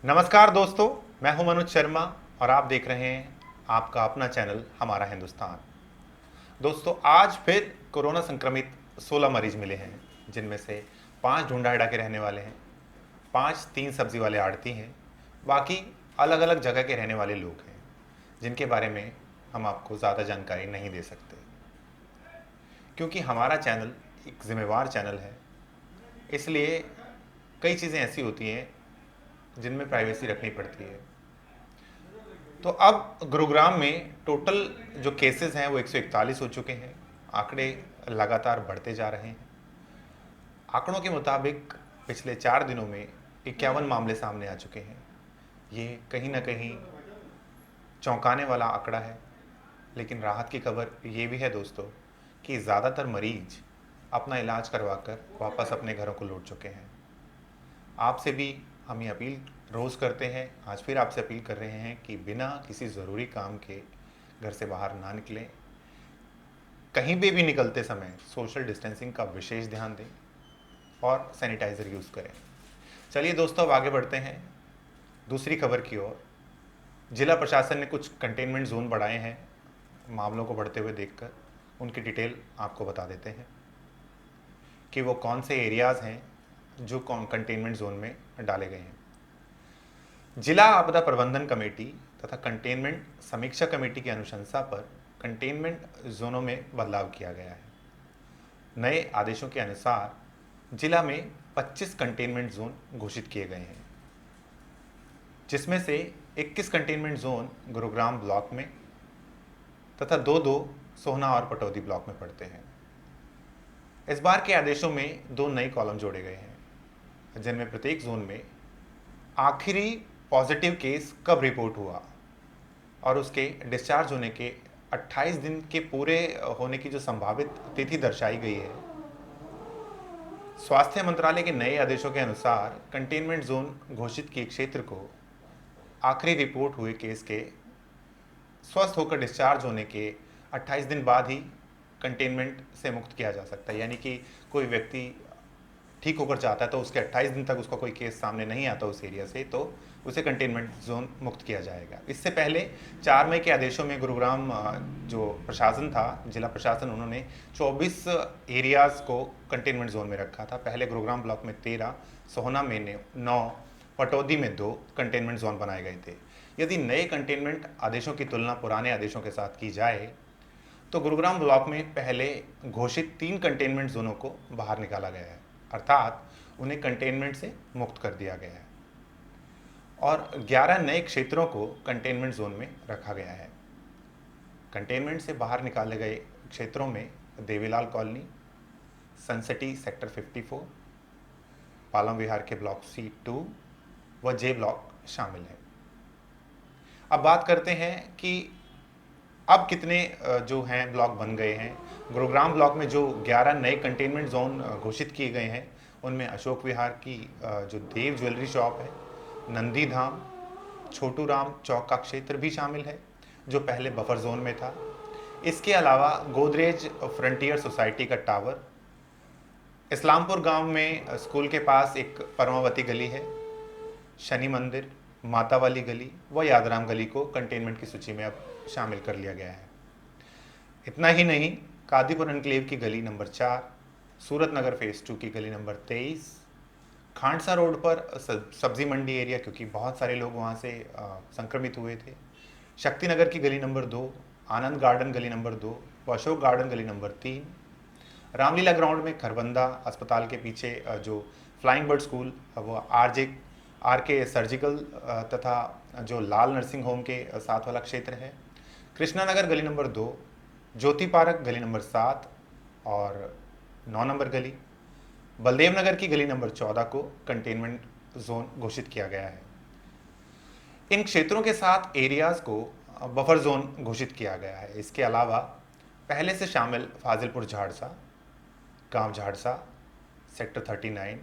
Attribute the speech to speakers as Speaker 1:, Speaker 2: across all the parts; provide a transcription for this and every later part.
Speaker 1: नमस्कार दोस्तों, मैं हूं मनोज शर्मा और आप देख रहे हैं आपका अपना चैनल हमारा हिंदुस्तान। दोस्तों, आज फिर कोरोना संक्रमित 16 मरीज मिले हैं, जिनमें से 5 ढूंढाड़ा के रहने वाले हैं, 5 तीन सब्जी वाले आड़ती हैं, बाकी अलग अलग जगह के रहने वाले लोग हैं, जिनके बारे में हम आपको ज़्यादा जानकारी नहीं दे सकते, क्योंकि हमारा चैनल एक जिम्मेवार चैनल है। इसलिए कई चीज़ें ऐसी होती हैं जिनमें प्राइवेसी रखनी पड़ती है। तो अब गुरुग्राम में टोटल जो केसेस हैं वो 141 हो चुके हैं। आंकड़े लगातार बढ़ते जा रहे हैं। आंकड़ों के मुताबिक पिछले 4 दिनों में 51 मामले सामने आ चुके हैं। ये कहीं ना कहीं चौंकाने वाला आंकड़ा है, लेकिन राहत की खबर ये भी है दोस्तों कि ज़्यादातर मरीज अपना इलाज करवाकर वापस अपने घरों को लौट चुके हैं। आपसे भी हम ये अपील रोज़ करते हैं, आज फिर आपसे अपील कर रहे हैं कि बिना किसी ज़रूरी काम के घर से बाहर ना निकलें। कहीं भी निकलते समय सोशल डिस्टेंसिंग का विशेष ध्यान दें और सैनिटाइज़र यूज़ करें। चलिए दोस्तों, अब आगे बढ़ते हैं दूसरी खबर की ओर। जिला प्रशासन ने कुछ कंटेनमेंट जोन बढ़ाए हैं। मामलों को बढ़ते हुए देखकर उनकी डिटेल आपको बता देते हैं कि वो कौन से एरियाज़ हैं जो कंटेनमेंट जोन में डाले गए हैं। जिला आपदा प्रबंधन कमेटी तथा कंटेनमेंट समीक्षा कमेटी की अनुशंसा पर कंटेनमेंट जोनों में बदलाव किया गया है। नए आदेशों के अनुसार जिला में 25 कंटेनमेंट जोन घोषित किए गए हैं, जिसमें से 21 कंटेनमेंट जोन गुरुग्राम ब्लॉक में तथा दो सोहना और पटौदी ब्लॉक में पड़ते हैं। इस बार के आदेशों में 2 नए कॉलम जोड़े गए हैं, जिनमें प्रत्येक जोन में आखिरी पॉजिटिव केस कब रिपोर्ट हुआ और उसके डिस्चार्ज होने के 28 दिन के पूरे होने की जो संभावित तिथि दर्शाई गई है। स्वास्थ्य मंत्रालय के नए आदेशों के अनुसार कंटेनमेंट जोन घोषित किए क्षेत्र को आखिरी रिपोर्ट हुए केस के स्वस्थ होकर डिस्चार्ज होने के 28 दिन बाद ही कंटेनमेंट से मुक्त किया जा सकता है। यानी कि कोई व्यक्ति ठीक होकर जाता है तो उसके 28 दिन तक उसका कोई केस सामने नहीं आता उस एरिया से, तो उसे कंटेनमेंट जोन मुक्त किया जाएगा। इससे पहले 4 मई के आदेशों में गुरुग्राम जो प्रशासन था, जिला प्रशासन, उन्होंने 24 एरियाज़ को कंटेनमेंट जोन में रखा था। पहले गुरुग्राम ब्लॉक में 13, सोहना में 9, पटौदी में 2 कंटेनमेंट जोन बनाए गए थे। यदि नए कंटेनमेंट आदेशों की तुलना पुराने आदेशों के साथ की जाए तो गुरुग्राम ब्लॉक में पहले घोषित 3 कंटेनमेंट जोनों को बाहर निकाला गया है, अर्थात उन्हें कंटेनमेंट से मुक्त कर दिया गया है और 11 नए क्षेत्रों को कंटेनमेंट जोन में रखा गया है। कंटेनमेंट से बाहर निकाले गए क्षेत्रों में Devilal colony, Suncity sector 54, Palam Vihar के ब्लॉक C2 व J ब्लॉक शामिल है। अब बात करते हैं कि अब कितने जो हैं ब्लॉक बन गए हैं। गुरुग्राम ब्लॉक में जो 11 नए कंटेनमेंट जोन घोषित किए गए हैं, उनमें अशोक विहार की जो देव ज्वेलरी शॉप है, नंदी धाम, छोटू राम चौक का क्षेत्र भी शामिल है, जो पहले बफर जोन में था। इसके अलावा गोदरेज फ्रंटियर सोसाइटी का टावर, इस्लामपुर गांव में स्कूल के पास एक परमावती गली है, शनि मंदिर, माता वाली गली व यादराम गली को कंटेनमेंट की सूची में अब शामिल कर लिया गया है। इतना ही नहीं, कादीपुर एनक्लेव की गली नंबर 4, सूरत नगर फेज 2 की गली नंबर 23, खांडसा रोड पर सब्जी मंडी एरिया, क्योंकि बहुत सारे लोग वहाँ से संक्रमित हुए थे, शक्ति नगर की गली नंबर 2, आनंद गार्डन गली नंबर 2 व अशोक गार्डन गली नंबर 3, रामलीला ग्राउंड में खरबंदा अस्पताल के पीछे जो फ्लाइंग बर्ड स्कूल वो RK सर्जिकल तथा जो लाल नर्सिंग होम के साथ वाला क्षेत्र है, कृष्णा नगर गली नंबर 2, ज्योति पार्क गली नंबर 7 और 9 नंबर गली, बलदेव नगर की गली नंबर 14 को कंटेनमेंट जोन घोषित किया गया है। इन क्षेत्रों के साथ एरियाज़ को बफर जोन घोषित किया गया है। इसके अलावा पहले से शामिल फाजिलपुर झाड़सा, गांव झाड़सा, सेक्टर 39,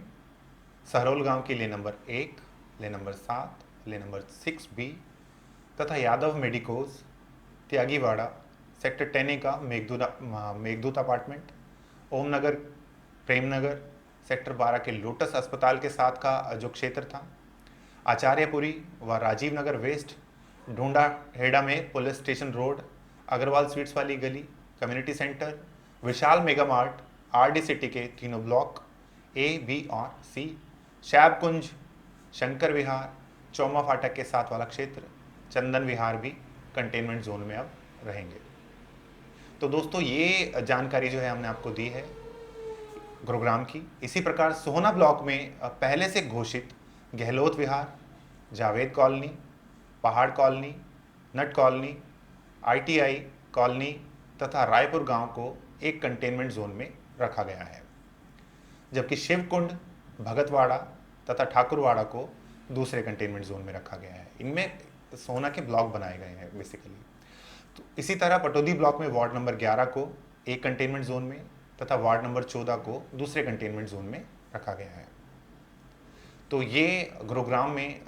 Speaker 1: सहरोल गांव की ले नंबर 1, ले नंबर 7, ले नंबर 6B तथा यादव मेडिकोज, त्यागीवाड़ा, सेक्टर 10A का मेघदूत अपार्टमेंट, ओमनगर, प्रेमनगर, सेक्टर 12 के लोटस अस्पताल के साथ का जो क्षेत्र था, आचार्यपुरी व राजीव नगर वेस्ट, ढूंढा हेड़ा में police station road, Agarwal sweets वाली गली, community centre, Vishal mega mart, RD city के तीनों ब्लॉक ए, बी और सी, शैब कुंज, शंकर विहार, चौमा फाटक के साथ वाला क्षेत्र, चंदन विहार भी कंटेनमेंट जोन में अब रहेंगे। तो दोस्तों ये जानकारी जो है हमने आपको दी है गुरुग्राम की। इसी प्रकार सोहना ब्लॉक में पहले से घोषित गहलोत विहार, जावेद कॉलोनी, पहाड़ कॉलोनी, नट कॉलोनी, आईटीआई कॉलोनी तथा रायपुर गांव को एक कंटेनमेंट जोन में रखा गया है, जबकि शिवकुंड, भगतवाड़ा तथा ठाकुरवाड़ा को दूसरे कंटेनमेंट जोन में रखा गया है। इनमें सोहना के ब्लॉक बनाए गए हैं बेसिकली। तो इसी तरह पटौदी ब्लॉक में वार्ड नंबर 11 को एक कंटेनमेंट जोन में तथा वार्ड नंबर 14 को दूसरे कंटेनमेंट जोन में रखा गया है। तो ये गुरुग्राम में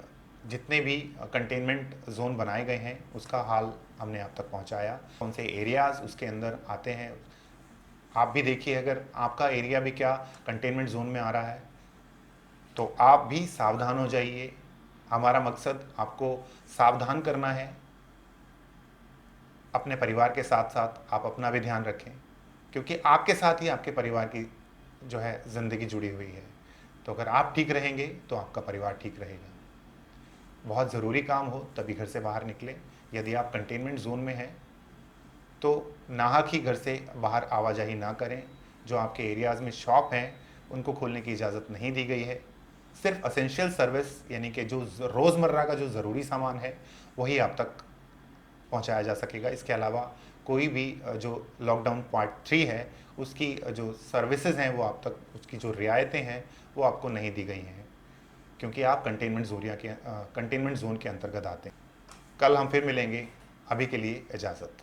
Speaker 1: जितने भी कंटेनमेंट जोन बनाए गए हैं उसका हाल हमने आप तक पहुंचाया। कौन से एरियाज़ उसके अंदर आते हैं आप भी देखिए, अगर आपका एरिया भी क्या कंटेनमेंट जोन में आ रहा है तो आप भी सावधान हो जाइए। हमारा मकसद आपको सावधान करना है। अपने परिवार के साथ साथ आप अपना भी ध्यान रखें, क्योंकि आपके साथ ही आपके परिवार की जो है ज़िंदगी जुड़ी हुई है। तो अगर आप ठीक रहेंगे तो आपका परिवार ठीक रहेगा। बहुत ज़रूरी काम हो तभी घर से बाहर निकलें। यदि आप कंटेनमेंट जोन में हैं तो नाहक ही घर से बाहर आवाजाही ना करें। जो आपके एरियाज़ में शॉप हैं उनको खोलने की इजाज़त नहीं दी गई है। सिर्फ असेंशियल सर्विस यानी कि जो रोज़मर्रा का जो ज़रूरी सामान है वही आप तक पहुंचाया जा सकेगा। इसके अलावा कोई भी जो लॉकडाउन पार्ट 3 है उसकी जो सर्विसेज हैं वो आप तक, उसकी जो रियायतें हैं वो आपको नहीं दी गई हैं, क्योंकि आप कंटेनमेंट जोन के अंतर्गत आते हैं। कल हम फिर मिलेंगे, अभी के लिए इजाज़त।